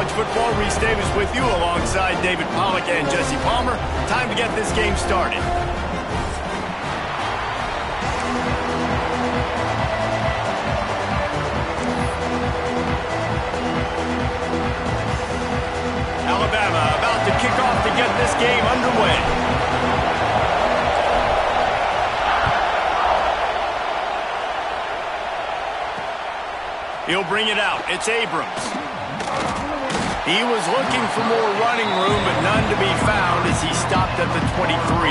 College Football. Reese Davis with you alongside David Pollack and Jesse Palmer. Time to get this game started. Alabama about to kick off to get this game underway. He'll bring it out. It's Abrams. He was looking for more running room, but none to be found as he stopped at the 23.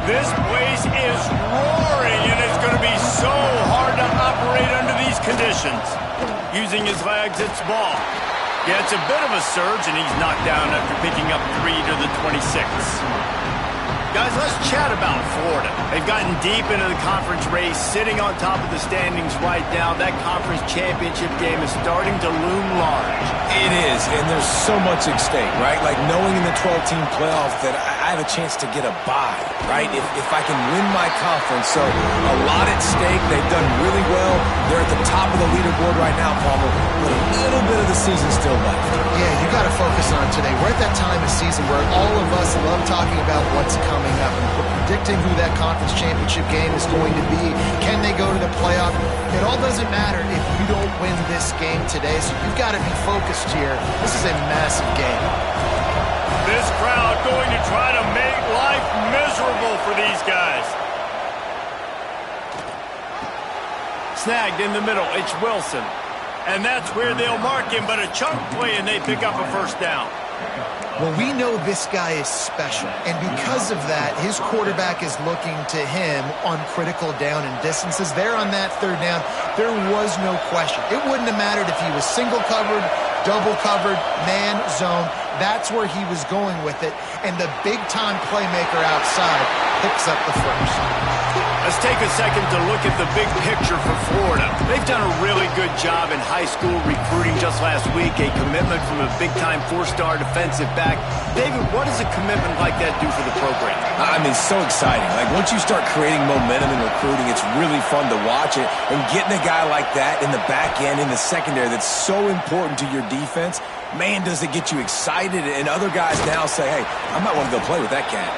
This place is roaring, and it's going to be so hard to operate under these conditions. Using his legs, it's ball. Yeah, it's a bit of a surge, and he's knocked down after picking up 3 to the 26. Guys, let's chat about Florida. They've gotten deep into the conference race, sitting on top of the standings right now. That conference championship game is starting to loom large. It is, and there's so much at stake, right? Like knowing in the 12-team playoff that I have a chance to get a bye, right? If I can win my conference. So a lot at stake. They've done really well. They're at the top of the leaderboard right now, Palmer, but a little bit of the season still left. Yeah, you got to focus on today. We're at that time of season where all of us love talking about what's coming up and predicting who that conference championship game is going to be. Can they go to the playoff? It all doesn't matter if you don't win this game today, so you've got to be focused here. This is a massive game. This crowd going to try to make life miserable for these guys. Snagged in the middle, it's Wilson. And that's where they'll mark him, but a chunk play and they pick up a first down. Well, we know this guy is special, and because of that, his quarterback is looking to him on critical down and distances. There on that third down, there was no question. It wouldn't have mattered if he was single covered, double covered, man, zone. That's where he was going with it, and the big-time playmaker outside picks up the first. Let's take a second to look at the big picture for Florida. They've done a really good job in high school recruiting just last week, a commitment from a big-time 4-star defensive back. David, what does a commitment like that do for the program? I mean, so exciting. Like, once you start creating momentum in recruiting, it's really fun to watch it. And getting a guy like that in the back end, in the secondary, that's so important to your defense, man, does it get you excited. And other guys now say, hey, I might want to go play with that cat.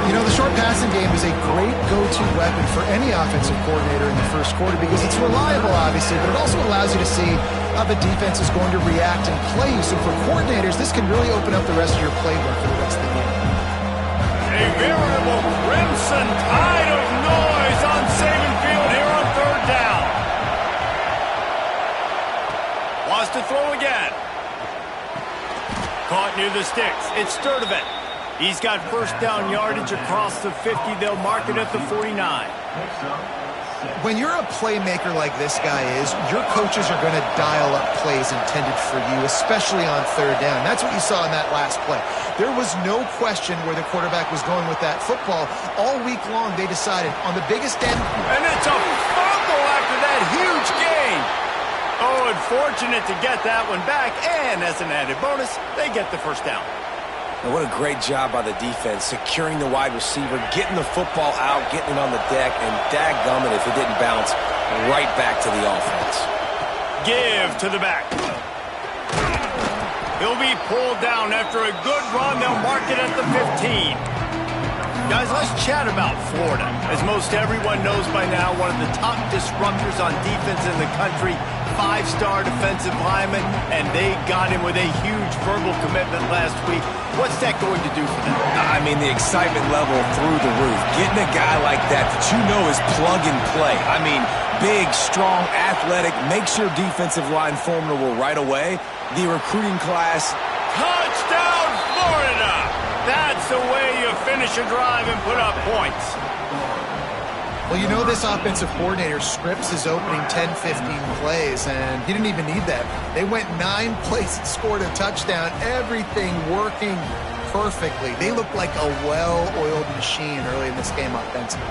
You know, the short passing game is a great go-to weapon for any offensive coordinator in the first quarter because it's reliable, obviously, but it also allows you to see how the defense is going to react and play you. So for coordinators, this can really open up the rest of your playbook for the rest of the game. A veritable crimson tide of noise on Saban Field here on third down. Wants to throw again. Caught near the sticks. It's Sturdivant. He's got first down yardage across the 50. They'll mark it at the 49. When you're a playmaker like this guy is, your coaches are going to dial up plays intended for you, especially on third down. That's what you saw in that last play. There was no question where the quarterback was going with that football. All week long, they decided on the biggest end. And it's a fumble after that huge gain. Oh, and fortunate to get that one back. And as an added bonus, they get the first down. And what a great job by the defense, securing the wide receiver, getting the football out, getting it on the deck, and dadgummit if it didn't bounce right back to the offense. Give to the back. He'll be pulled down after a good run. They'll mark it at the 15. Guys, let's chat about Florida. As most everyone knows by now, one of the top disruptors on defense in the country, 5-star defensive lineman, and they got him with a huge verbal commitment last week. What's that going to do for them? I mean, the excitement level through the roof. Getting a guy like that you know is plug and play. I mean, big, strong, athletic, makes your defensive line formidable right away. The recruiting class. Touchdown, Florida! That's the way you finish a drive and put up points. Well, you know this offensive coordinator scripts his opening 10, 15 plays, and he didn't even need that. They went 9 plays and scored a touchdown, everything working perfectly. They looked like a well-oiled machine early in this game offensively.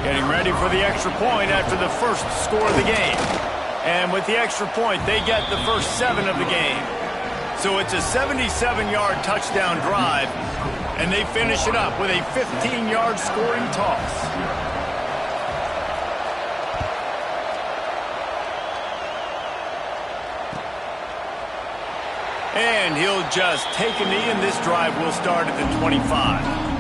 Getting ready for the extra point after the first score of the game. And with the extra point, they get the first 7 of the game. So it's a 77-yard touchdown drive, and they finish it up with a 15-yard scoring toss. And he'll just take a knee, and this drive will start at the 25.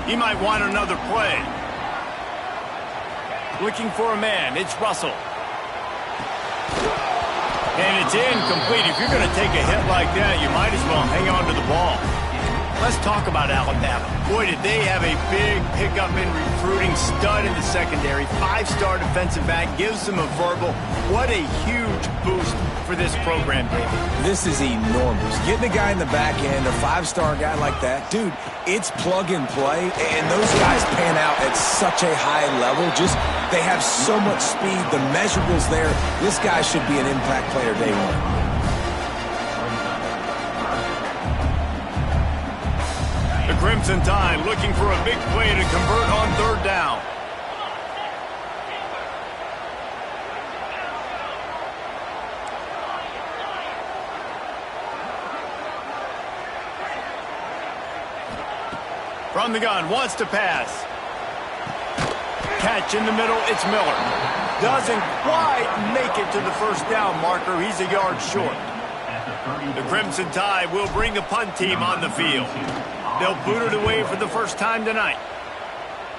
He might want another play. Looking for a man. It's Russell. And it's incomplete. If you're going to take a hit like that, you might as well hang on to the ball. Let's talk about Alabama. Boy, did they have a big pickup in recruiting. Stud in the secondary. 5-star defensive back. Gives them a verbal. What a huge boost for this program, David. This is enormous. Getting a guy in the back end, a 5-star guy like that, dude, it's plug and play, and those guys pan out at such a high level. Just, they have so much speed. The measurables there. This guy should be an impact player day one. The Crimson Tide looking for a big play to convert on 3rd down. From the gun, wants to pass. Catch in the middle, it's Miller. Doesn't quite make it to the 1st down marker. He's a yard short. The Crimson Tide will bring the punt team on the field. They'll boot it away for the first time tonight.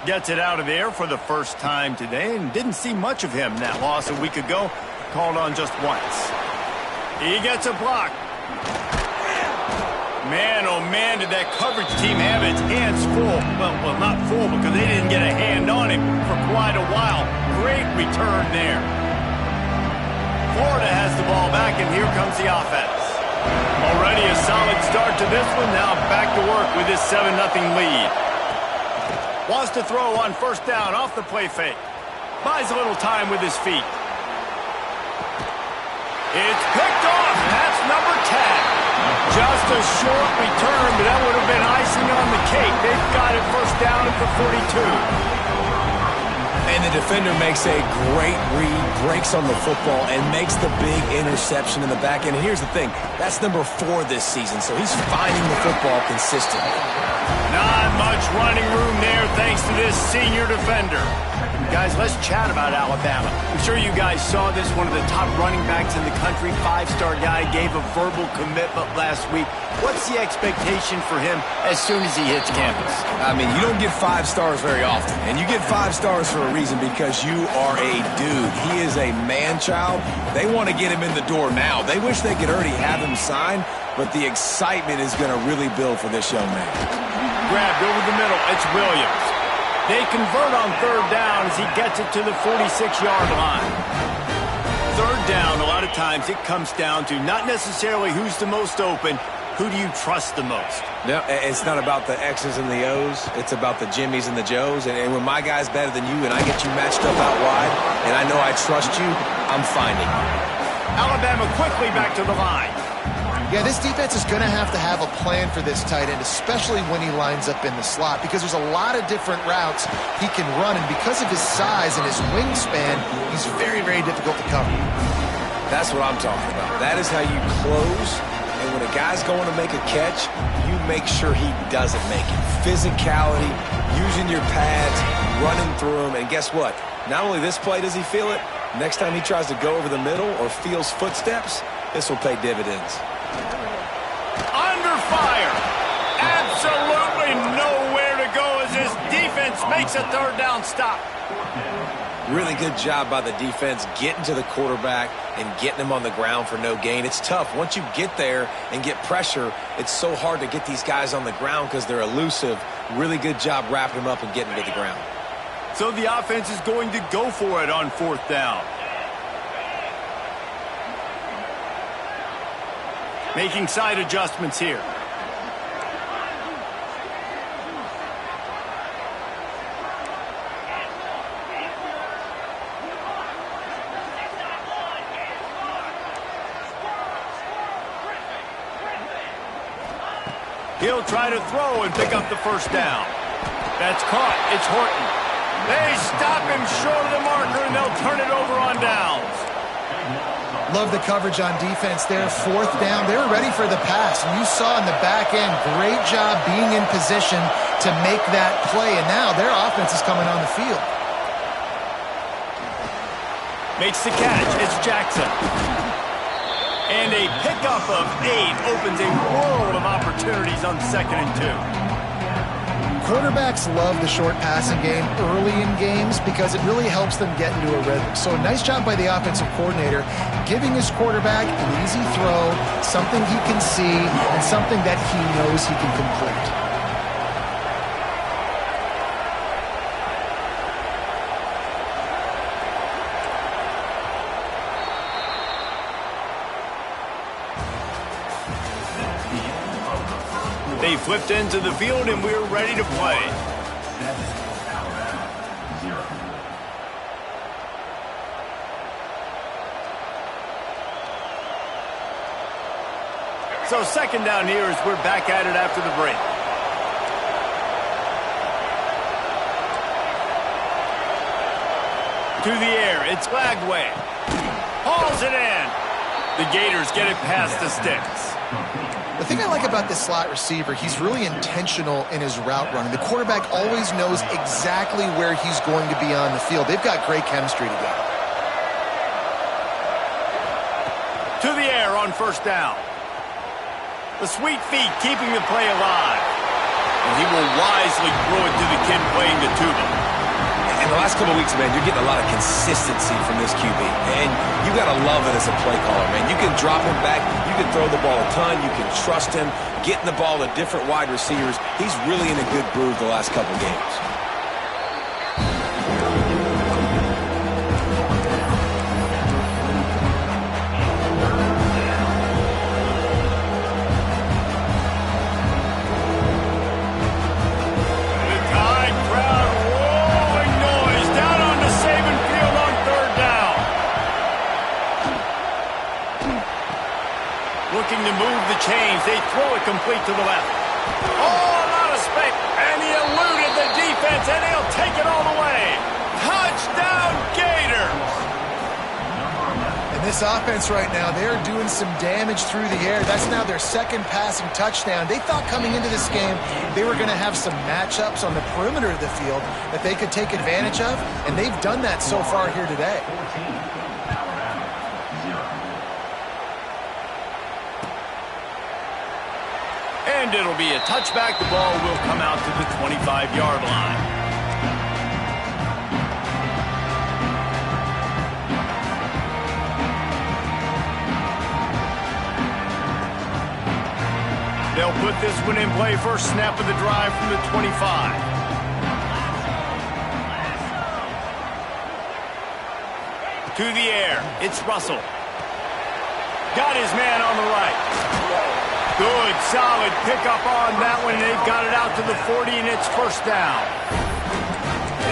Gets it out of there for the first time today, and didn't see much of him that loss a week ago. Called on just once. He gets a block. Man, oh man, did that coverage team have its hands full. Well, not full because they didn't get a hand on him for quite a while. Great return there. Florida has the ball back, and here comes the offense. Already a solid start to this one. Now back to work with this 7-0 lead. Wants to throw on 1st down off the play fake. Buys a little time with his feet. It's picked off, and that's number 10. Just a short return, but that would have been icing on the cake. They've got it 1st down at the 42. And the defender makes a great read, breaks on the football, and makes the big interception in the back end. And here's the thing, that's number 4 this season, so he's finding the football consistently. Not much running room there thanks to this senior defender. Guys, let's chat about Alabama. I'm sure you guys saw this. One of the top running backs in the country, 5-star guy, gave a verbal commitment last week. What's the expectation for him as soon as he hits campus? I mean, you don't get 5 stars very often. And you get 5 stars for a reason, because you are a dude. He is a man-child. They want to get him in the door now. They wish they could already have him signed, but the excitement is going to really build for this young man. Grabbed over the middle. It's Williams. They convert on 3rd down as he gets it to the 46-yard line. 3rd down, a lot of times it comes down to not necessarily who's the most open, who do you trust the most? No, it's not about the X's and the O's. It's about the Jimmys and the Joes. And when my guy's better than you and I get you matched up out wide and I know I trust you, I'm finding you. Alabama quickly back to the line. Yeah, this defense is going to have a plan for this tight end, especially when he lines up in the slot, because there's a lot of different routes he can run, and because of his size and his wingspan, he's very, very difficult to cover. That's what I'm talking about. That is how you close, and when a guy's going to make a catch, you make sure he doesn't make it. Physicality, using your pads, running through him, and guess what? Not only this play does he feel it, next time he tries to go over the middle or feels footsteps, this will pay dividends. Under fire. Absolutely nowhere to go as this defense makes a 3rd down stop. Really good job by the defense getting to the quarterback and getting him on the ground for no gain. It's tough. Once you get there and get pressure, it's so hard to get these guys on the ground because they're elusive. Really good job wrapping them up and getting to the ground. So the offense is going to go for it on 4th down. Making side adjustments here. He'll try to throw and pick up the first down. That's caught. It's Horton. They stop him short of the marker, and they'll turn it over on downs. Love the coverage on defense there. Fourth down. They were ready for the pass. And you saw in the back end, great job being in position to make that play. And now their offense is coming on the field. Makes the catch. It's Jackson. And a pickup of 8 opens a world of opportunities on 2nd and 2. Quarterbacks love the short passing game early in games because it really helps them get into a rhythm. So a nice job by the offensive coordinator giving his quarterback an easy throw, something he can see, and something that he knows he can complete. They flipped into the field, and we're ready to play. So 2nd down here as we're back at it after the break. To the air, it's Lagway. Hauls it in. The Gators get it past the sticks. The thing I like about this slot receiver, he's really intentional in his route running. The quarterback always knows exactly where he's going to be on the field. They've got great chemistry together. To the air on 1st down. The sweet feet keeping the play alive. And he will wisely throw it to the kid playing the tuba. In the last couple of weeks, man, you're getting a lot of consistency from this QB. And you got to love it as a play caller, man. You can drop him back. You can throw the ball a ton. You can trust him, getting the ball to different wide receivers. He's really in a good groove the last couple of games. Looking to move the chains. They throw it complete to the left. Oh, a lot of space. And he eluded the defense, and he'll take it all the way. Touchdown, Gators! And this offense right now, they're doing some damage through the air. That's now their 2nd passing touchdown. They thought coming into this game they were going to have some matchups on the perimeter of the field that they could take advantage of, and they've done that so far here today. And it'll be a touchback. The ball will come out to the 25-yard line. They'll put this one in play. First snap of the drive from the 25. To the air. It's Russell. Got his man on the right. Good, solid pickup on that one. They've got it out to the 40, and it's 1st down.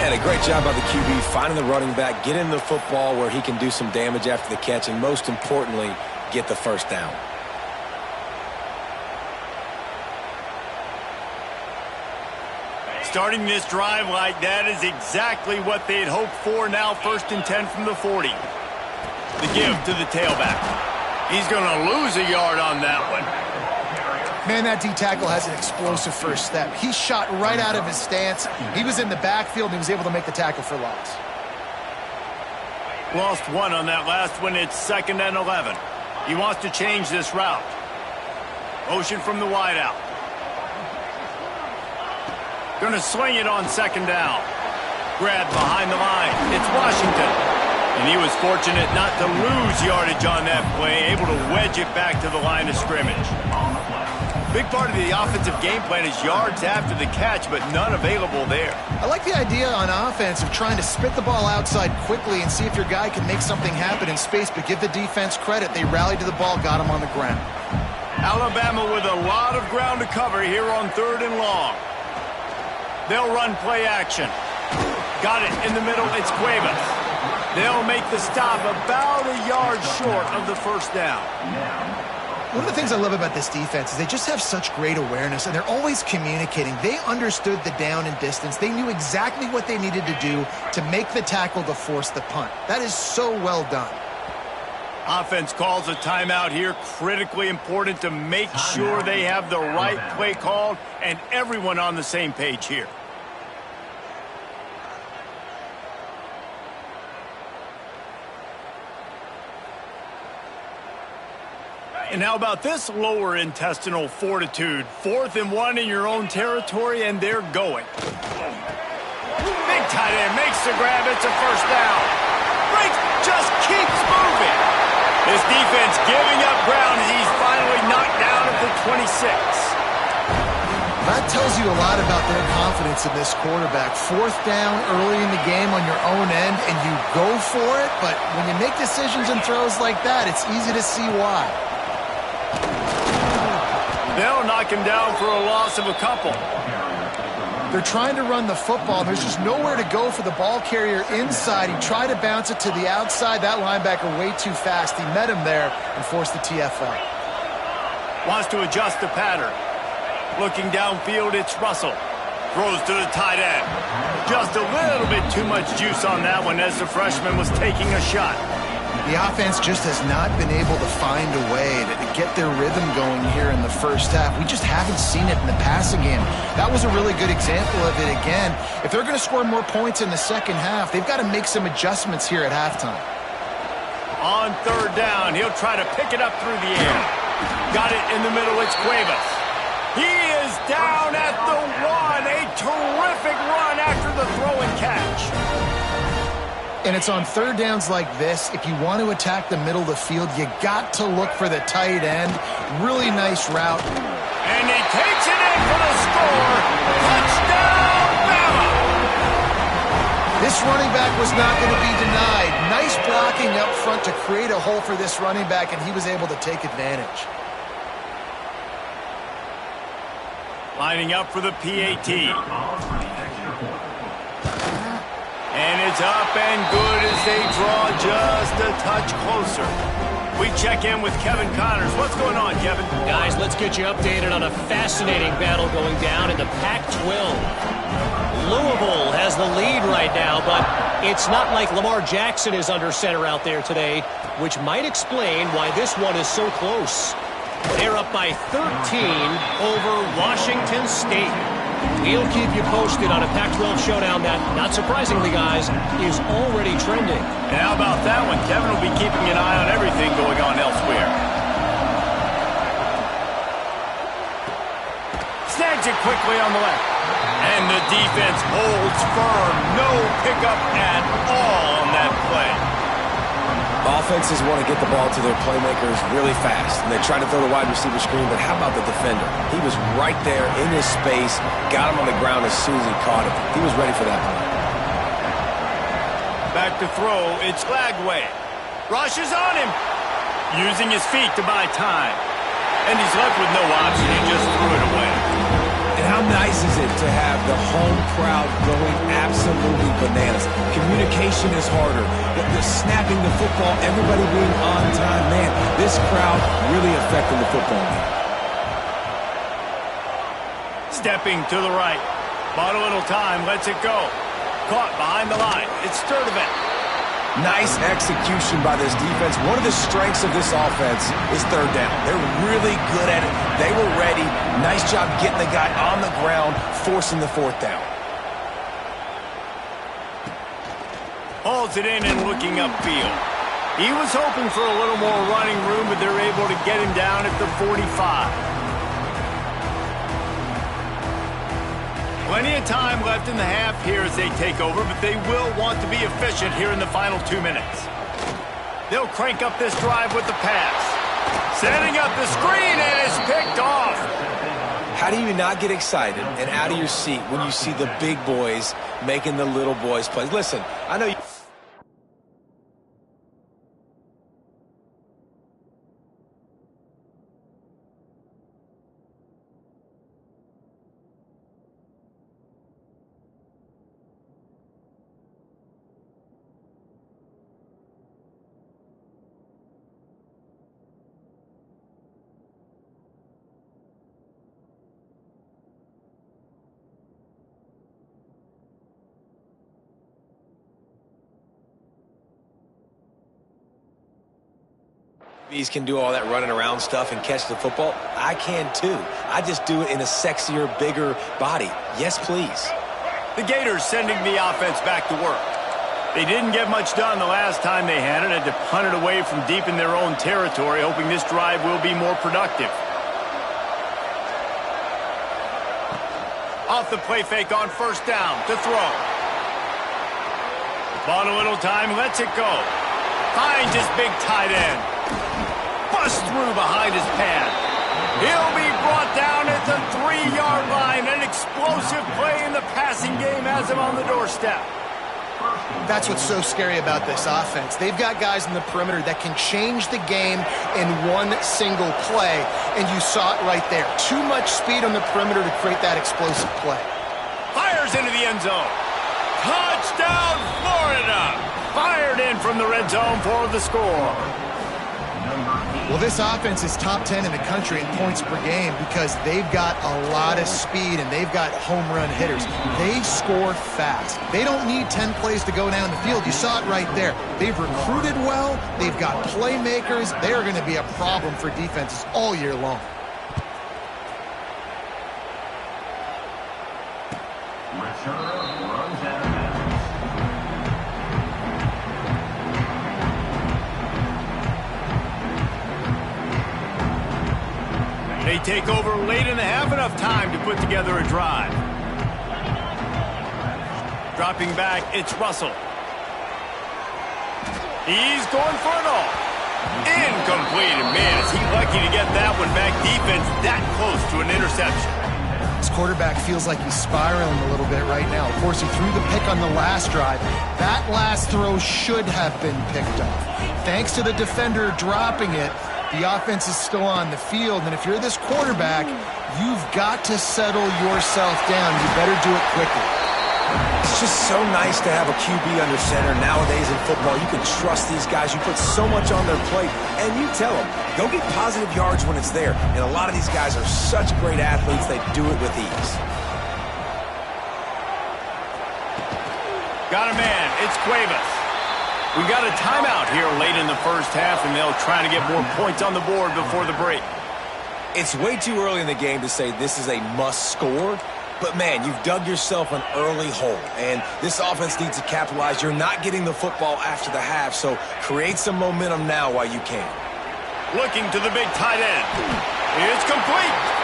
And a great job by the QB finding the running back, getting the football where he can do some damage after the catch, and most importantly, get the 1st down. Starting this drive like that is exactly what they'd hoped for. Now 1st and 10 from the 40. The give to the tailback. He's going to lose a yard on that one. Man, that D-tackle has an explosive first step. He shot right out of his stance. He was in the backfield, and he was able to make the tackle for loss. Lost 1 on that last one. It's 2nd and 11. He wants to change this route. Motion from the wideout. Going to swing it on 2nd down. Grab behind the line. It's Washington. And he was fortunate not to lose yardage on that play, able to wedge it back to the line of scrimmage. Big part of the offensive game plan is yards after the catch, but none available there. I like the idea on offense of trying to spit the ball outside quickly and see if your guy can make something happen in space, but give the defense credit. They rallied to the ball, got him on the ground. Alabama with a lot of ground to cover here on 3rd and long. They'll run play action. Got it in the middle. It's Cuevas. They'll make the stop about a yard short of the 1st down. One of the things I love about this defense is they just have such great awareness, and they're always communicating. They understood the down and distance. They knew exactly what they needed to do to make the tackle to force the punt. That is so well done. Offense calls a timeout here. Critically important to make sure they have the right play called and everyone on the same page here. And how about this lower intestinal fortitude? 4th and 1 in your own territory, and they're going. Big tight end makes the grab. It's a first down. Briggs just keeps moving. This defense giving up ground as he's finally knocked down at the 26. That tells you a lot about their confidence in this quarterback. 4th down early in the game on your own end, and you go for it. But when you make decisions and throws like that, it's easy to see why. They'll knock him down for a loss of a couple. They're trying to run the football. There's just nowhere to go for the ball carrier inside. He tried to bounce it to the outside. That linebacker way too fast. He met him there and forced the TFL. Wants to adjust the pattern. Looking downfield, it's Russell. Throws to the tight end. Just a little bit too much juice on that one as the freshman was taking a shot. The offense just has not been able to find a way to get their rhythm going here in the first half. We just haven't seen it in the passing game. That was a really good example of it again. If they're going to score more points in the second half, they've got to make some adjustments here at halftime. On 3rd down, he'll try to pick it up through the air. Got it in the middle, it's Cuevas. He is down at the 1. A terrific run after the throw and catch. And it's on 3rd downs like this. If you want to attack the middle of the field, you got to look for the tight end. Really nice route. And he takes it in for the score. Touchdown, Bama! This running back was not going to be denied. Nice blocking up front to create a hole for this running back, and he was able to take advantage. Lining up for the PAT. And it's up and good as they draw just a touch closer. We check in with Kevin Connors. What's going on, Kevin? Guys, let's get you updated on a fascinating battle going down in the Pac-12. Louisville has the lead right now, but it's not like Lamar Jackson is under center out there today, which might explain why this one is so close. They're up by 13 over Washington State. We'll keep you posted on a Pac-12 showdown that, not surprisingly, guys, is already trending. And how about that one? Kevin will be keeping an eye on everything going on elsewhere. Snags it quickly on the left. And the defense holds firm. No pickup at all on that play. Offenses want to get the ball to their playmakers really fast, and they try to throw the wide receiver screen, but how about the defender? He was right there in his space, got him on the ground as soon as he caught him. He was ready for that play. Back to throw, it's Lagway. Rushes on him, using his feet to buy time. And he's left with no option, he just threw it away. And how nice is it to have the home crowd going absolutely bananas? Communication is harder. The snapping the football, everybody being on time. Man, this crowd really affecting the football game. Stepping to the right. Bought a little time, lets it go. Caught behind the line. It's Sturdivant. Nice execution by this defense. One of the strengths of this offense is 3rd down. They're really good at it. They were ready. Nice job getting the guy on the ground, forcing the 4th down. Hauls it in and looking upfield. He was hoping for a little more running room, but they're able to get him down at the 45. Plenty of time left in the half here as they take over, but they will want to be efficient here in the final 2 minutes. They'll crank up this drive with the pass. Setting up the screen, and it's picked off. How do you not get excited and out of your seat when you see the big boys making the little boys plays? Listen, I know you... These can do all that running around stuff and catch the football. I can too. I just do it in a sexier, bigger body. Yes, please. The Gators sending the offense back to work. They didn't get much done the last time they had it. Had to punt it away from deep in their own territory, hoping this drive will be more productive. Off the play fake on first down to throw. Bought a little time, lets it go. Finds his big tight end. Busts through behind his pad. He'll be brought down at the 3-yard line. An explosive play in the passing game has him on the doorstep. That's what's so scary about this offense. They've got guys in the perimeter that can change the game in one single play, and you saw it right there. Too much speed on the perimeter to create that explosive play. Fires into the end zone. Touchdown, Florida! Fired in from the red zone for the score. Well, this offense is top 10 in the country in points per game because they've got a lot of speed and they've got home run hitters. They score fast. They don't need 10 plays to go down the field. You saw it right there. They've recruited well. They've got playmakers. They are going to be a problem for defenses all year long. They take over late in the half, enough time to put together a drive. Dropping back, it's Russell. He's going for it all. Incomplete, and man, is he lucky to get that one back. Defense that close to an interception. This quarterback feels like he's spiraling a little bit right now. Of course, he threw the pick on the last drive. That last throw should have been picked off. Thanks to the defender dropping it, the offense is still on the field, and if you're this quarterback, you've got to settle yourself down. You better do it quickly. It's just so nice to have a QB under center nowadays in football. You can trust these guys. You put so much on their plate, and you tell them, go get positive yards when it's there. And a lot of these guys are such great athletes, they do it with ease. Got a man. It's Cuevas. We got a timeout here late in the first half, and they'll try to get more points on the board before the break. It's way too early in the game to say this is a must score, but man, you've dug yourself an early hole, and this offense needs to capitalize. You're not getting the football after the half, so create some momentum now while you can. Looking to the big tight end. It's complete.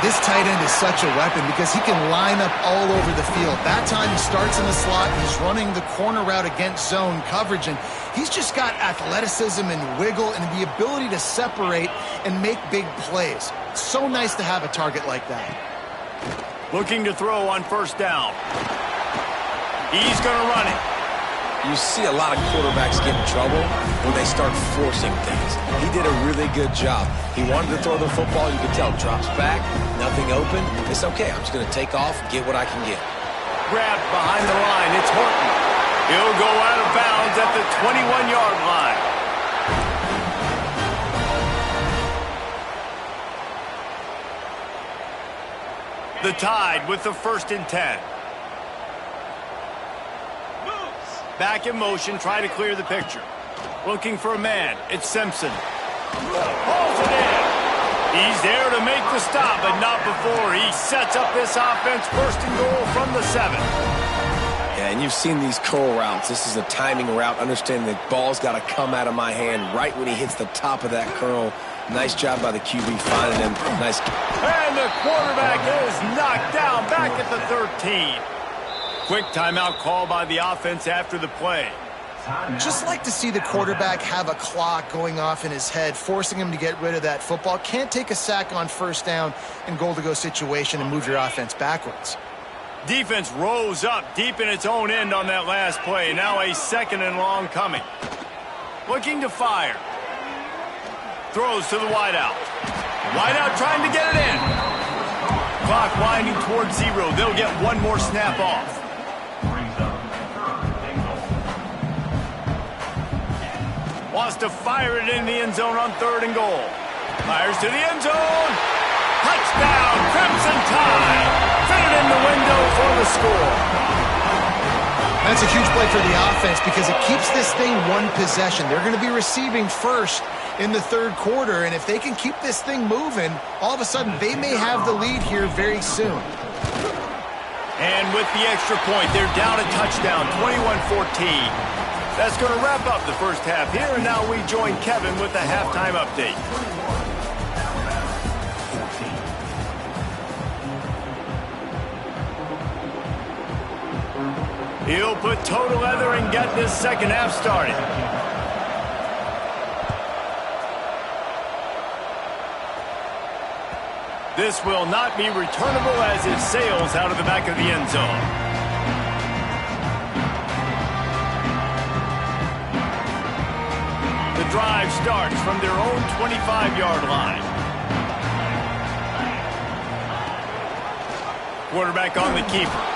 This tight end is such a weapon because he can line up all over the field. That time he starts in the slot, he's running the corner route against zone coverage, and he's just got athleticism and wiggle and the ability to separate and make big plays. It's so nice to have a target like that. Looking to throw on first down. He's going to run it. You see a lot of quarterbacks get in trouble when they start forcing things. He did a really good job. He wanted to throw the football. You could tell. Drops back, nothing open. It's okay. I'm just going to take off, get what I can get. Grabbed behind the line. It's Horton. He'll go out of bounds at the 21-yard line. The Tide with the 1st and 10. Back in motion, try to clear the picture. Looking for a man. It's Simpson. Pulls it in. He's there to make the stop, but not before he sets up this offense 1st and goal from the 7. Yeah, and you've seen these curl routes. This is a timing route, understanding the ball's got to come out of my hand right when he hits the top of that curl. Nice job by the QB finding him. Nice. And the quarterback is knocked down back at the 13. Quick timeout call by the offense after the play. Just like to see the quarterback have a clock going off in his head, forcing him to get rid of that football. Can't take a sack on first down in goal-to-go situation and move your offense backwards. Defense rose up deep in its own end on that last play. Now a 2nd and long coming. Looking to fire. Throws to the wideout. Wideout trying to get it in. Clock winding towards 0. They'll get one more snap off. Wants to fire it in the end zone on 3rd and goal. Fires to the end zone. Touchdown, Crimson Tide. Fit it in the window for the score. That's a huge play for the offense because it keeps this thing one possession. They're going to be receiving first in the third quarter, and if they can keep this thing moving, all of a sudden they may have the lead here very soon. And with the extra point, they're down a touchdown, 21-14. That's going to wrap up the first half here, and now we join Kevin with the halftime update. He'll put total leather and get this second half started. This will not be returnable as it sails out of the back of the end zone. The drive starts from their own 25-yard line. Quarterback on the keeper.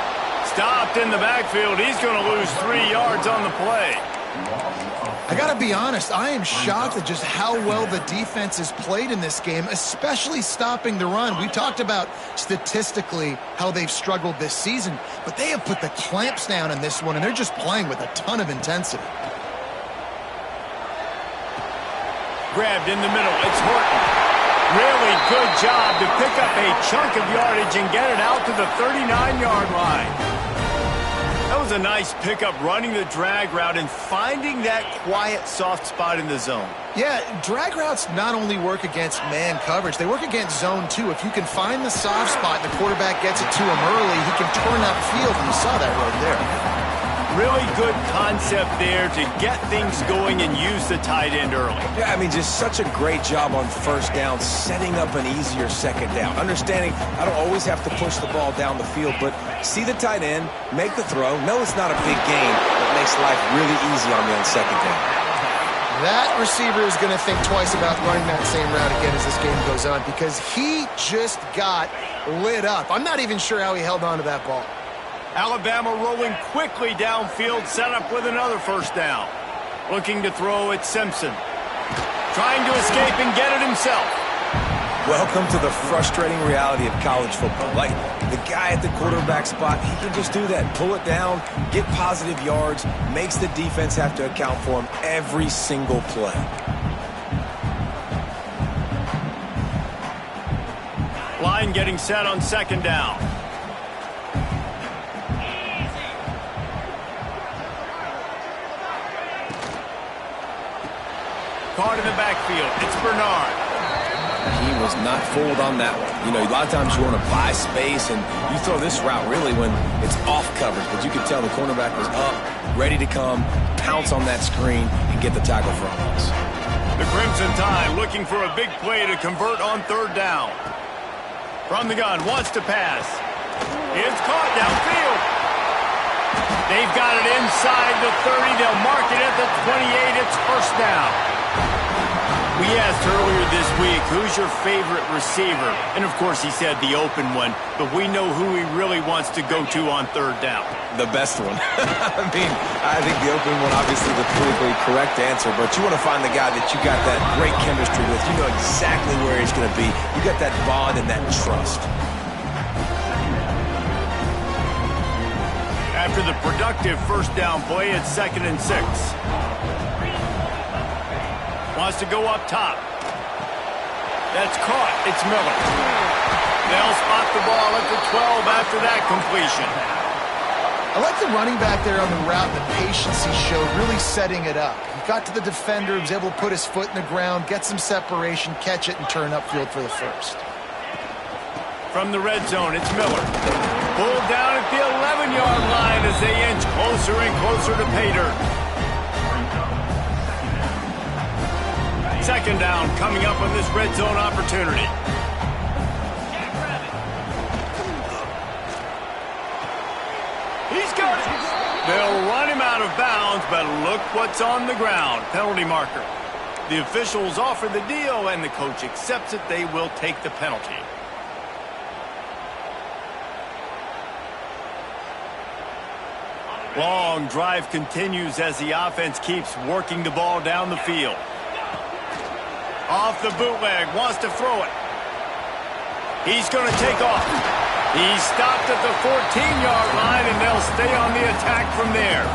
Stopped in the backfield. He's going to lose 3 yards on the play. I got to be honest, I am shocked at just how well the defense has played in this game, especially stopping the run. We talked about statistically how they've struggled this season, but they have put the clamps down in this one, and they're just playing with a ton of intensity. Grabbed in the middle. It's Horton. Really good job to pick up a chunk of yardage and get it out to the 39-yard line. That was a nice pickup, running the drag route and finding that quiet, soft spot in the zone. Yeah, drag routes not only work against man coverage, they work against zone too. If you can find the soft spot and the quarterback gets it to him early, he can turn upfield, and you saw that right there. Really good concept there to get things going and use the tight end early. Yeah, I mean, just such a great job on first down, setting up an easier second down. Understanding I don't always have to push the ball down the field, but see the tight end, make the throw. No, it's not a big gain, but makes life really easy on me on second down. That receiver is going to think twice about running that same route again as this game goes on because he just got lit up. I'm not even sure how he held on to that ball. Alabama rolling quickly downfield, set up with another first down. Looking to throw at Simpson. Trying to escape and get it himself. Welcome to the frustrating reality of college football. Like, the guy at the quarterback spot, he can just do that. Pull it down, get positive yards, makes the defense have to account for him every single play. Line getting set on second down. Caught in the backfield. It's Bernard. He was not fooled on that one. You know, a lot of times you want to buy space, and you throw this route really when it's off coverage. But you could tell the cornerback was up, ready to come, pounce on that screen, and get the tackle for a loss. The Crimson Tide looking for a big play to convert on third down. From the gun, wants to pass. It's caught downfield. They've got it inside the 30. They'll mark it at the 28. It's first down. We asked earlier this week, who's your favorite receiver? And, of course, he said the open one, but we know who he really wants to go to on third down. The best one. I mean, I think the open one, obviously the politically correct answer, but you want to find the guy that you got that great chemistry with. You know exactly where he's going to be. You got that bond and that trust. After the productive first down play, it's 2nd and 6. Wants to go up top. That's caught. It's Miller. They'll spot the ball at the 12 after that completion. I like the running back there on the route, the patience he showed, really setting it up. He got to the defender, was able to put his foot in the ground, get some separation, catch it, and turn upfield for the first. From the red zone, it's Miller. Pulled down at the 11-yard line as they inch closer and closer to pay dirt. Second down coming up on this red zone opportunity. He's got it. They'll run him out of bounds, but look what's on the ground. Penalty marker. The officials offer the deal, and the coach accepts it. They will take the penalty. Long drive continues as the offense keeps working the ball down the field. Off the bootleg, wants to throw it. He's going to take off. He's stopped at the 14-yard line, and they'll stay on the attack from there.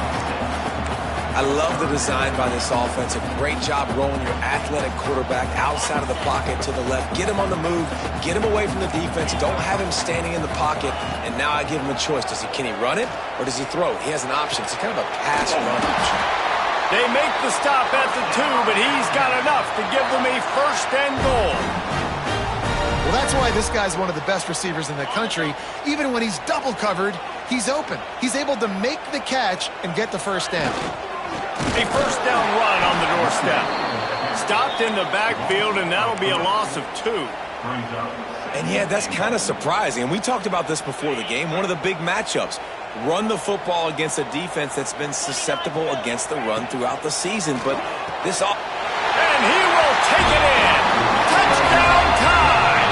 I love the design by this offense. A great job rolling your athletic quarterback outside of the pocket to the left. Get him on the move. Get him away from the defense. Don't have him standing in the pocket. And now I give him a choice. Can he run it or does he throw it? He has an option. It's kind of a pass-run option. They make the stop at the 2, but he's got enough to give them a first and goal. Well, that's why this guy's one of the best receivers in the country. Even when he's double covered, he's open. He's able to make the catch and get the first down. A first down run on the doorstep. Stopped in the backfield, and that'll be a loss of 2. And yeah, that's kind of surprising. And we talked about this before the game. One of the big matchups. Run the football against a defense that's been susceptible against the run throughout the season. But this all... And he will take it in. Touchdown time.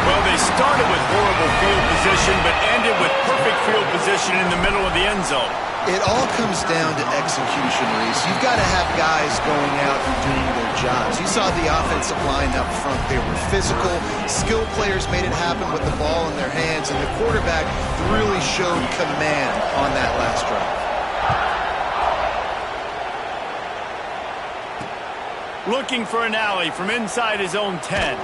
Well, they started with horrible field position, but ended with perfect field position in the middle of the end zone. It all comes down to execution, Reese. You've got to have guys going out and doing their jobs. You saw the offensive line up front. They were physical. Skilled players made it happen with the ball in their hands, and the quarterback really showed command on that last drive. Looking for an alley from inside his own 10.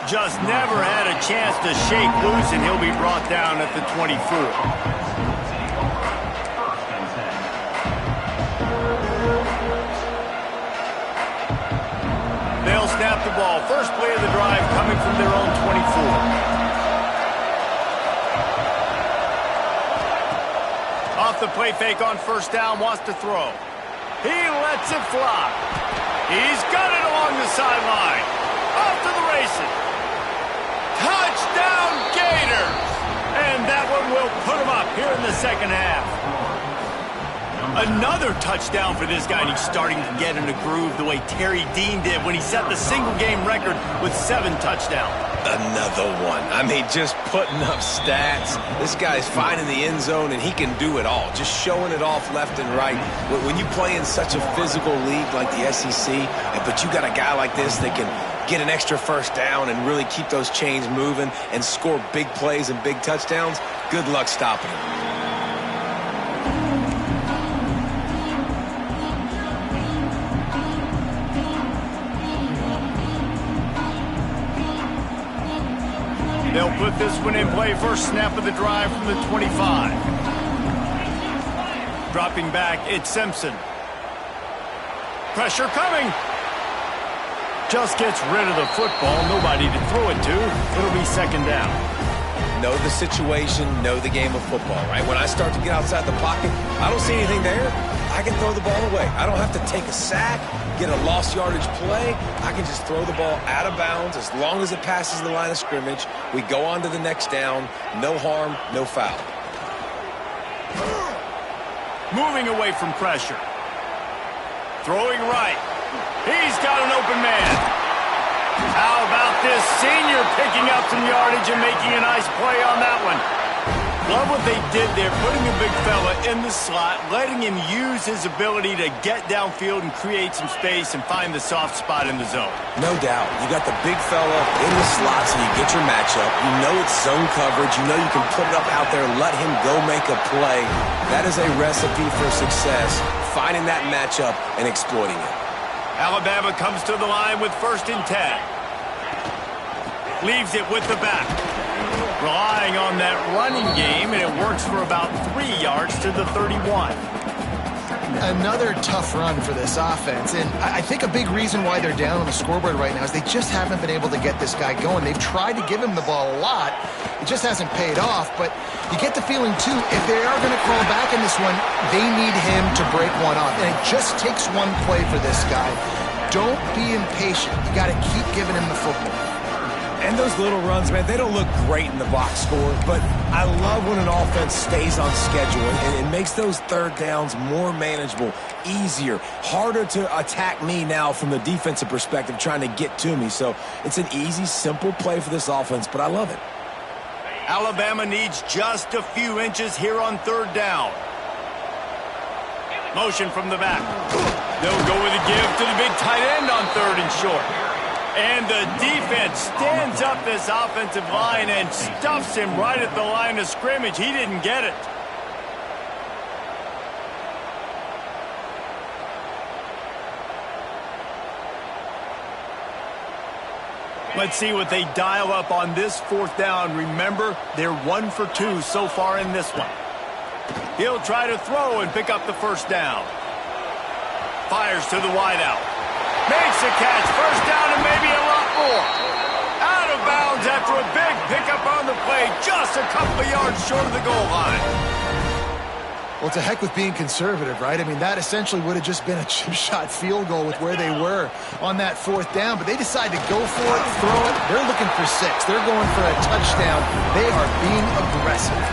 Just never had a chance to shake loose, and he'll be brought down at the 24. They'll snap the ball. First play of the drive coming from their own 24. Off the play fake on first down, wants to throw. He lets it fly. He's got it along the sideline. Off to the races. Touchdown Gators! And that one will put him up here in the second half. Another touchdown for this guy, and he's starting to get in a groove the way Terry Dean did when he set the single-game record with 7 touchdowns. Another one. I mean, just putting up stats. This guy's finding the end zone, and he can do it all. Just showing it off left and right. When you play in such a physical league like the SEC, but you got a guy like this that can get an extra first down and really keep those chains moving and score big plays and big touchdowns, good luck stopping him. They'll put this one in play. First snap of the drive from the 25. Dropping back, it's Simpson. Pressure coming. Just gets rid of the football. Nobody to throw it to. It'll be second down. Know the situation, know the game of football, right? When I start to get outside the pocket, I don't see anything there. I can throw the ball away. I don't have to take a sack, get a lost yardage play. I can just throw the ball out of bounds as long as it passes the line of scrimmage. We go on to the next down. No harm, no foul. Moving away from pressure. Throwing right. He's got an open man. How about this senior picking up some yardage and making a nice play on that one? Love what they did there, putting a big fella in the slot, letting him use his ability to get downfield and create some space and find the soft spot in the zone. No doubt. You got the big fella in the slot so you get your matchup. You know it's zone coverage. You know you can put it up out there, let him go make a play. That is a recipe for success, finding that matchup and exploiting it. Alabama comes to the line with 1st and 10. Leaves it with the back. Relying on that running game, and it works for about 3 yards to the 31. Another tough run for this offense, and I think a big reason why they're down on the scoreboard right now is they just haven't been able to get this guy going. They've tried to give him the ball a lot. It just hasn't paid off, but you get the feeling, too, if they are going to crawl back in this one, they need him to break one off, and it just takes one play for this guy. Don't be impatient. You got to keep giving him the football. And those little runs, man, they don't look great in the box score, but I love when an offense stays on schedule, and it makes those third downs more manageable, easier, harder to attack me now from the defensive perspective trying to get to me. So it's an easy, simple play for this offense, but I love it. Alabama needs just a few inches here on 3rd down. Motion from the back. They'll go with a give to the big tight end on 3rd and short. And the defense stands up this offensive line and stuffs him right at the line of scrimmage. He didn't get it. Let's see what they dial up on this fourth down. Remember, they're 1 for 2 so far in this one. He'll try to throw and pick up the first down. Fires to the wideout. Makes a catch. First down and maybe a lot more. Out of bounds after a big pickup on the play. Just a couple of yards short of the goal line. Well, to heck with being conservative, right? I mean, that essentially would have just been a chip shot field goal with where they were on that fourth down. But they decide to go for it, throw it. They're looking for 6. They're going for a touchdown. They are being aggressive.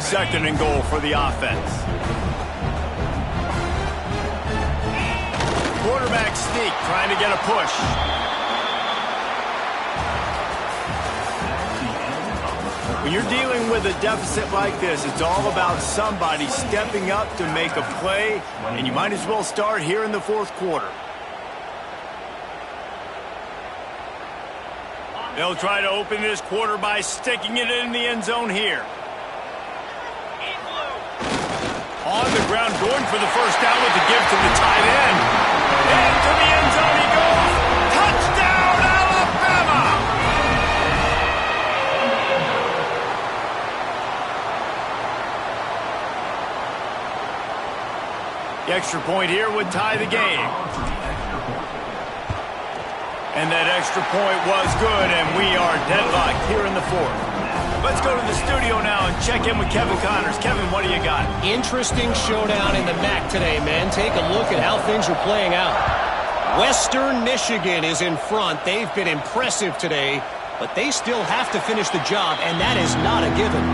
Second and goal for the offense. Quarterback sneak, trying to get a push. When you're dealing with a deficit like this, it's all about somebody stepping up to make a play, and you might as well start here in the fourth quarter. They'll try to open this quarter by sticking it in the end zone here. On the ground, going for the first down with the give to the tight end. Into the end zone he goes. Touchdown, Alabama! The extra point here would tie the game. And that extra point was good, and we are deadlocked here in the fourth. Let's go to the studio now and check in with Kevin Connors. Kevin, what do you got? Interesting showdown in the MAC today, man. Take a look at how things are playing out. Western Michigan is in front. They've been impressive today, but they still have to finish the job, and that is not a given.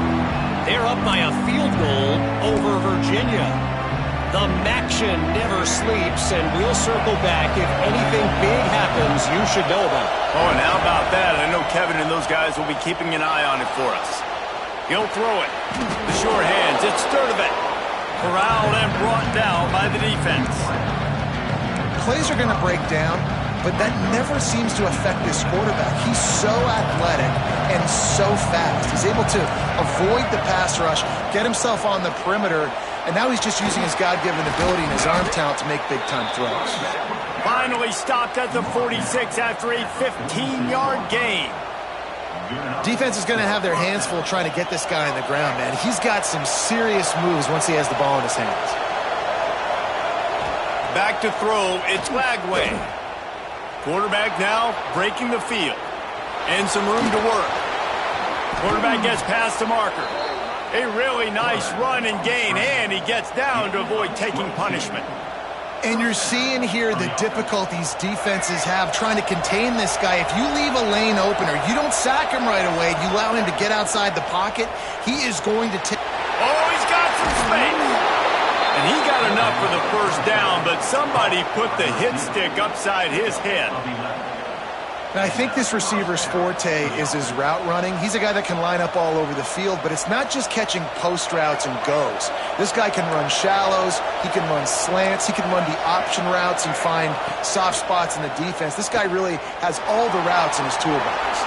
They're up by a field goal over Virginia. The MACtion never sleeps, and we'll circle back if anything big happens you should know about. Oh, and how about that? I know Kevin and those guys will be keeping an eye on it for us. He'll throw it. The sure hands. It's Sturdivant. Corralled and brought down by the defense. Plays are going to break down, but that never seems to affect this quarterback. He's so athletic and so fast. He's able to avoid the pass rush, get himself on the perimeter, and now he's just using his God-given ability and his arm talent to make big-time throws. Finally stopped at the 46 after a 15-yard gain. Defense is going to have their hands full trying to get this guy on the ground, man. He's got some serious moves once he has the ball in his hands. Back to throw. It's Lagway. Quarterback now breaking the field. And some room to work. Quarterback gets past the marker. A really nice run and gain, and he gets down to avoid taking punishment. And you're seeing here the difficulties defenses have trying to contain this guy. If you leave a lane open or you don't sack him right away, you allow him to get outside the pocket, he is going to take... Oh, he's got some space. And he got enough for the first down, but somebody put the hit stick upside his head. And I think this receiver's forte is his route running. He's a guy that can line up all over the field, but it's not just catching post routes and goes. This guy can run shallows, he can run slants, he can run the option routes and find soft spots in the defense. This guy really has all the routes in his toolbox.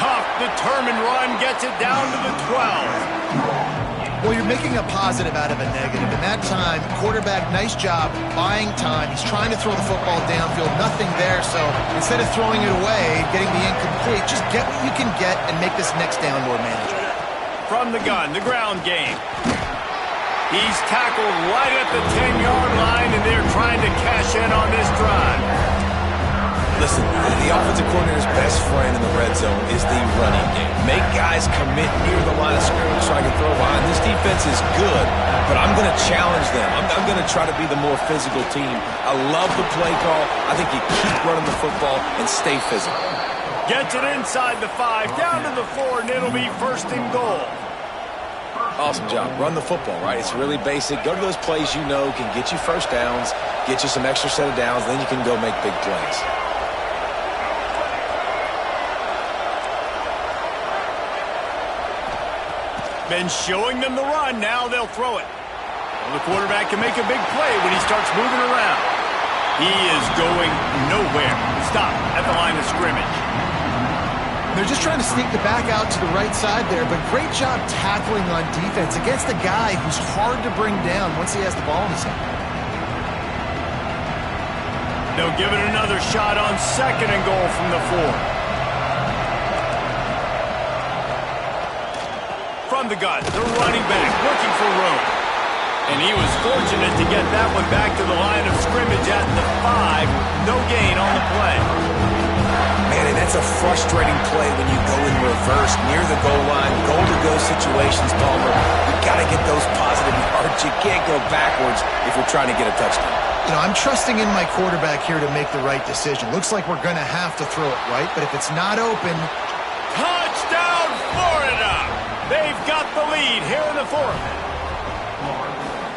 Tough, determined run gets it down to the 12. Well, you're making a positive out of a negative. In that time, quarterback, nice job buying time. He's trying to throw the football downfield. Nothing there, so instead of throwing it away, getting the incomplete, just get what you can get and make this next down more manageable. From the gun, the ground game. He's tackled right at the 10-yard line, and they're trying to cash in on this drive. Listen, the offensive coordinator's best friend in the red zone is the running game. Make guys commit near the line of scrimmage so I can throw behind. This defense is good, but I'm going to challenge them. I'm going to try to be the more physical team. I love the play call. I think you keep running the football and stay physical. Gets it inside the 5, down to the 4, and it'll be first and goal. Awesome job. Run the football, right? It's really basic. Go to those plays you know can get you first downs, get you some extra set of downs, then you can go make big plays. Been showing them the run. Now they'll throw it. Well, the quarterback can make a big play when he starts moving around. He is going nowhere. Stop at the line of scrimmage. They're just trying to sneak the back out to the right side there, but great job tackling on defense against a guy who's hard to bring down once he has the ball in his hand. They'll give it another shot on 2nd and goal from the 4. From the gun, the running back looking for room. And he was fortunate to get that one back to the line of scrimmage at the 5. No gain on the play. Man, and that's a frustrating play when you go in reverse near the goal line, goal-to-go situations, Palmer. You've got to get those positive yards. You can't go backwards if you're trying to get a touchdown. You know, I'm trusting in my quarterback here to make the right decision. Looks like we're going to have to throw it, right? But if it's not open... Touchdown, Florida! They've got the lead here in the 4th.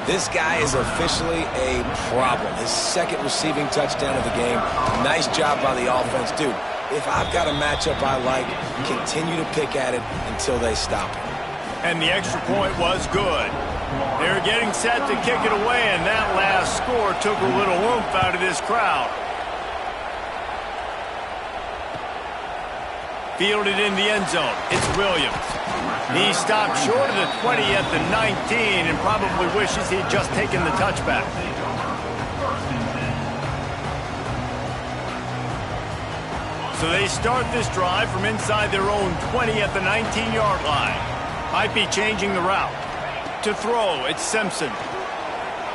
This guy is officially a problem. His 2nd receiving touchdown of the game. Nice job by the offense. Dude, if I've got a matchup I like, continue to pick at it until they stop it. And the extra point was good. They're getting set to kick it away, and that last score took a little oomph out of this crowd. Fielded in the end zone. It's Williams. He stopped short of the 20 at the 19 and probably wishes he'd just taken the touchback. So they start this drive from inside their own 20 at the 19-yard line. Might be changing the route. To throw, it's Simpson.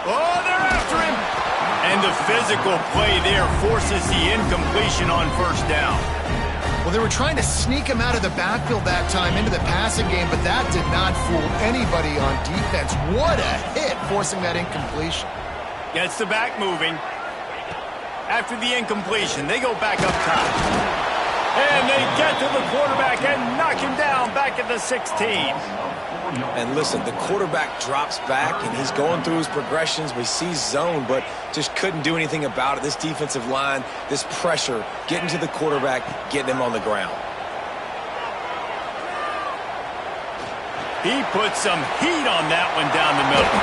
Oh, they're after him! And the physical play there forces the incompletion on 1st down. Well, they were trying to sneak him out of the backfield that time into the passing game, but that did not fool anybody on defense. What a hit, forcing that incompletion. Gets the back moving. After the incompletion, they go back up top. And they get to the quarterback and knock him down back at the 16. And listen, the quarterback drops back, and he's going through his progressions. We see zone, but just couldn't do anything about it. This defensive line, this pressure, getting to the quarterback, getting him on the ground. He put some heat on that one down the middle.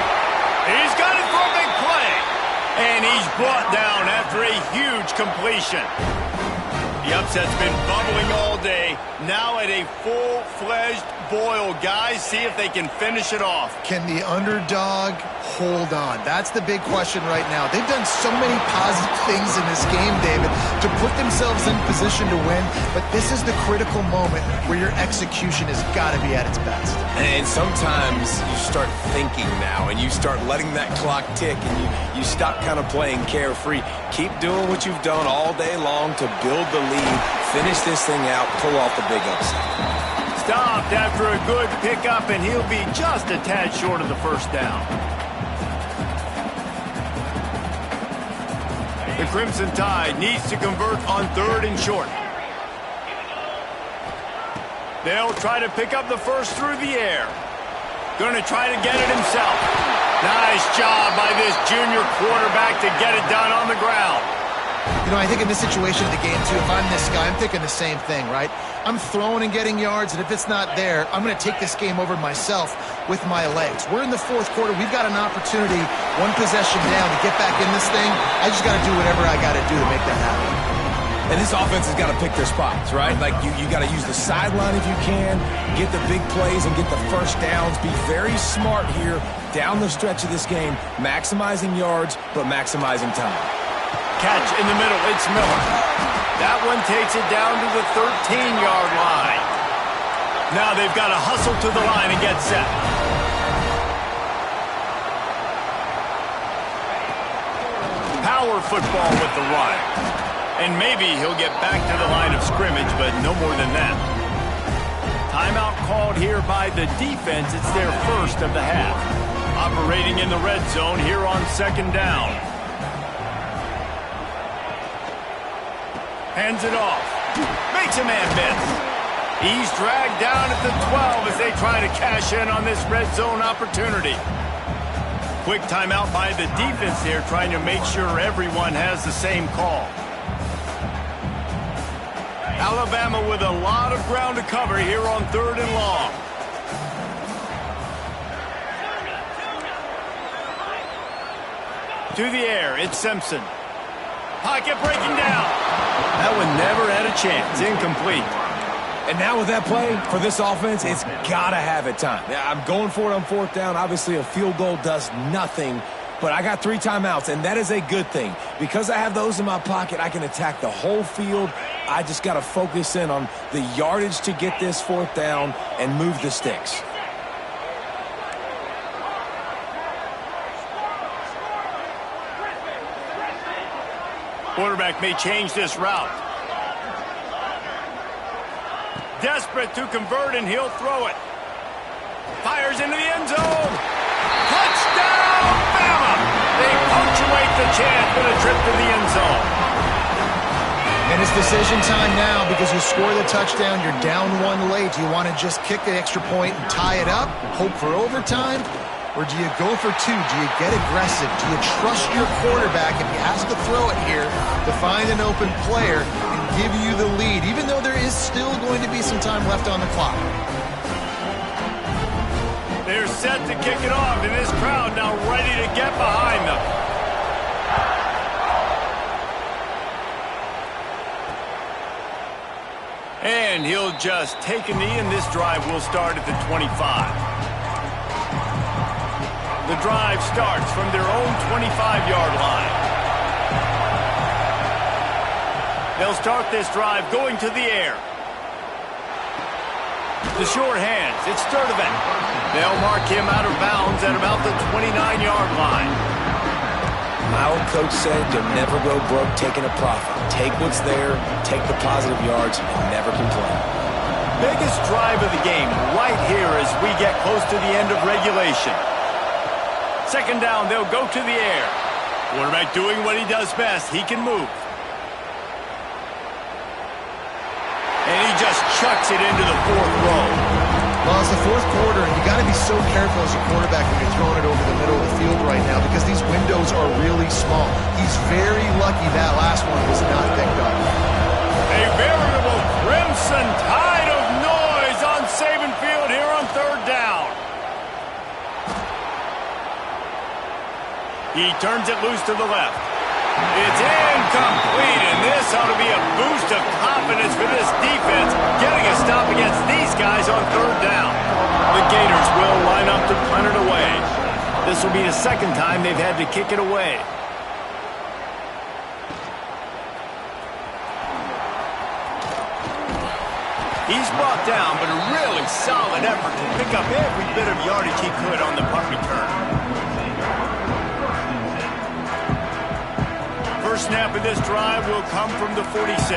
He's got it for a big play. And he's brought down after a huge completion. The upset's been bubbling all day. Now at a full-fledged boil. Guys, see if they can finish it off. Can the underdog hold on? That's the big question right now. They've done so many positive things in this game, David, to put themselves in position to win, but this is the critical moment where your execution has got to be at its best. And sometimes you start thinking now, and you start letting that clock tick, and you stop kind of playing carefree. Keep doing what you've done all day long to build the lead, finish this thing out, pull off the big upset. Stopped after a good pickup, and he'll be just a tad short of the 1st down. The Crimson Tide needs to convert on 3rd and short. They'll try to pick up the 1st through the air. Going to try to get it himself. Nice job by this junior quarterback to get it done on the ground. You know, I think in this situation of the game, too, if I'm this guy, I'm thinking the same thing, right? I'm throwing and getting yards, and if it's not there, I'm going to take this game over myself with my legs. We're in the 4th quarter. We've got an opportunity, one possession down, to get back in this thing. I just got to do whatever I got to do to make that happen. And this offense has got to pick their spots, right? Like, you got to use the sideline if you can, get the big plays and get the 1st downs. Be very smart here down the stretch of this game, maximizing yards, but maximizing time. Catch in the middle. It's Miller. That one takes it down to the 13-yard line. Now they've got to hustle to the line and get set. Power football with the run. And maybe he'll get back to the line of scrimmage, but no more than that. Timeout called here by the defense. It's their 1st of the half. Operating in the red zone here on 2nd down. Hands it off. Makes a man miss. He's dragged down at the 12 as they try to cash in on this red zone opportunity. Quick timeout by the defense here, trying to make sure everyone has the same call. Alabama with a lot of ground to cover here on 3rd and long. To the air, it's Simpson. Pocket breaking down. That one never had a chance. Incomplete. And now with that play, for this offense, it's got to have it time. I'm going for it on fourth down. Obviously, a field goal does nothing, but I got 3 timeouts, and that is a good thing. Because I have those in my pocket, I can attack the whole field. I just got to focus in on the yardage to get this fourth down and move the sticks. Quarterback may change this route. Desperate to convert, and he'll throw it. Fires into the end zone. Touchdown, Bama! They punctuate the chance with a trip to the end zone. And it's decision time now because you score the touchdown, you're down 1 late. Do you want to just kick the extra point and tie it up, hope for overtime? Or do you go for 2? Do you get aggressive? Do you trust your quarterback if he has to throw it here to find an open player and give you the lead, even though there is still going to be some time left on the clock? They're set to kick it off, and this crowd now ready to get behind them. And he'll just take a knee, and this drive will start at the 25. The drive starts from their own 25-yard line. They'll start this drive going to the air. The short hands, it's Sturdivant. They'll mark him out of bounds at about the 29-yard line. My old coach said you'll never go broke taking a profit. Take what's there, take the positive yards, and never complain. Biggest drive of the game right here as we get close to the end of regulation. Second down, they'll go to the air. Quarterback doing what he does best. He can move. And he just chucks it into the 4th row. Well, it's the 4th quarter, and you got to be so careful as a quarterback when you're throwing it over the middle of the field right now because these windows are really small. He's very lucky that last one was not picked up. A veritable crimson tide of noise on Saban Field here on 3rd down. He turns it loose to the left. It's incomplete, and this ought to be a boost of confidence for this defense, getting a stop against these guys on 3rd down. The Gators will line up to punt it away. This will be the 2nd time they've had to kick it away. He's brought down, but a really solid effort to pick up every bit of yardage he could on the punt return. First snap of this drive will come from the 46.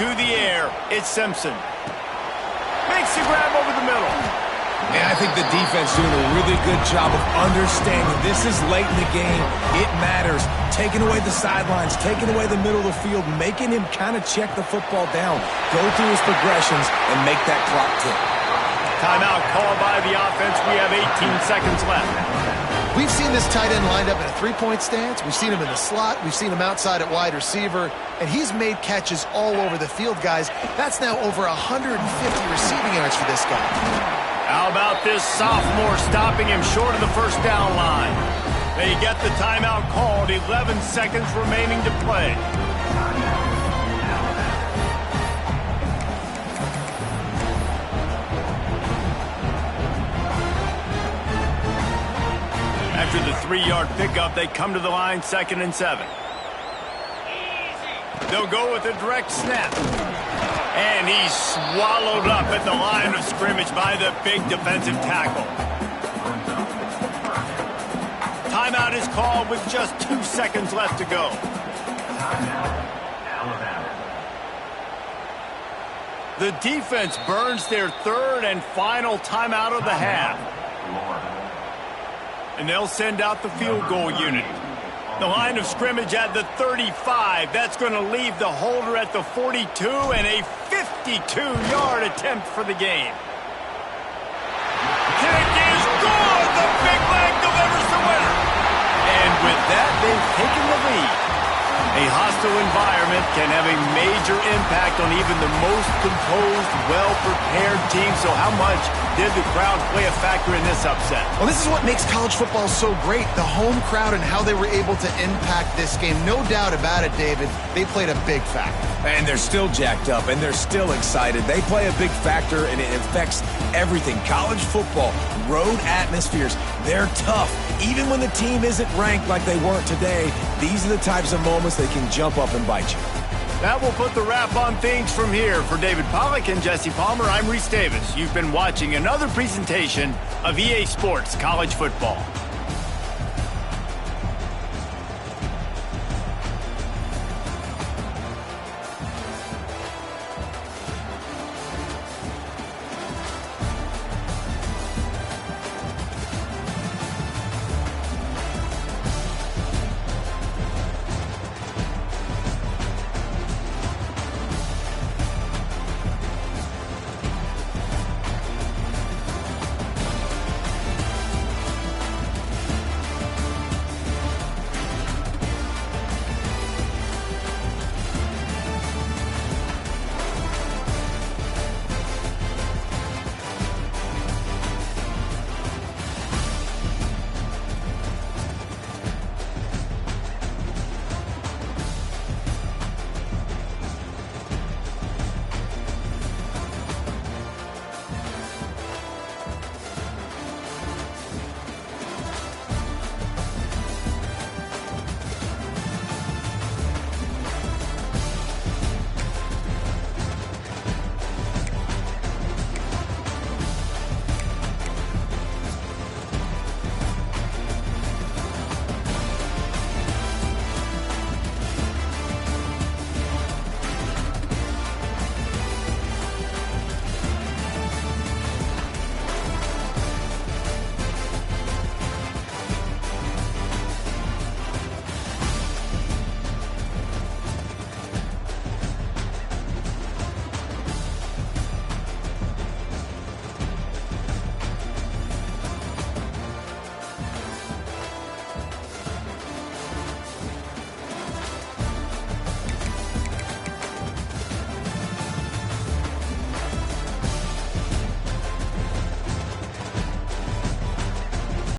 To the air, it's Simpson. Makes the grab over the middle. And I think the defense doing a really good job of understanding this is late in the game. It matters. Taking away the sidelines, taking away the middle of the field, making him kind of check the football down, go through his progressions, and make that clock tick. Timeout called by the offense. We have 18 seconds left. We've seen this tight end lined up in a 3-point stance. We've seen him in the slot. We've seen him outside at wide receiver. And he's made catches all over the field, guys. That's now over 150 receiving yards for this guy. How about this sophomore stopping him short of the first down line? They get the timeout called. 11 seconds remaining to play. After the 3-yard pickup, they come to the line 2nd and 7. They'll go with a direct snap. And he's swallowed up at the line of scrimmage by the big defensive tackle. Timeout is called with just 2 seconds left to go. The defense burns their 3rd and final timeout of the half. And they'll send out the field goal unit. The line of scrimmage at the 35. That's going to leave the holder at the 42 and a 52-yard attempt for the game. Kick is good. The big leg delivers the winner. And with that, they've taken the lead. A hostile environment can have a major impact on even the most composed, well-prepared team. So how much did the crowd play a factor in this upset? Well, this is what makes college football so great, the home crowd and how they were able to impact this game. No doubt about it, David, they played a big factor. And they're still jacked up, and they're still excited. They play a big factor, and it affects everything. College football, road atmospheres, they're tough. Even when the team isn't ranked like they weren't today, these are the types of moments they can jump up and bite you. That will put the wrap on things from here. For David Pollack and Jesse Palmer, I'm Reese Davis. You've been watching another presentation of EA Sports College Football.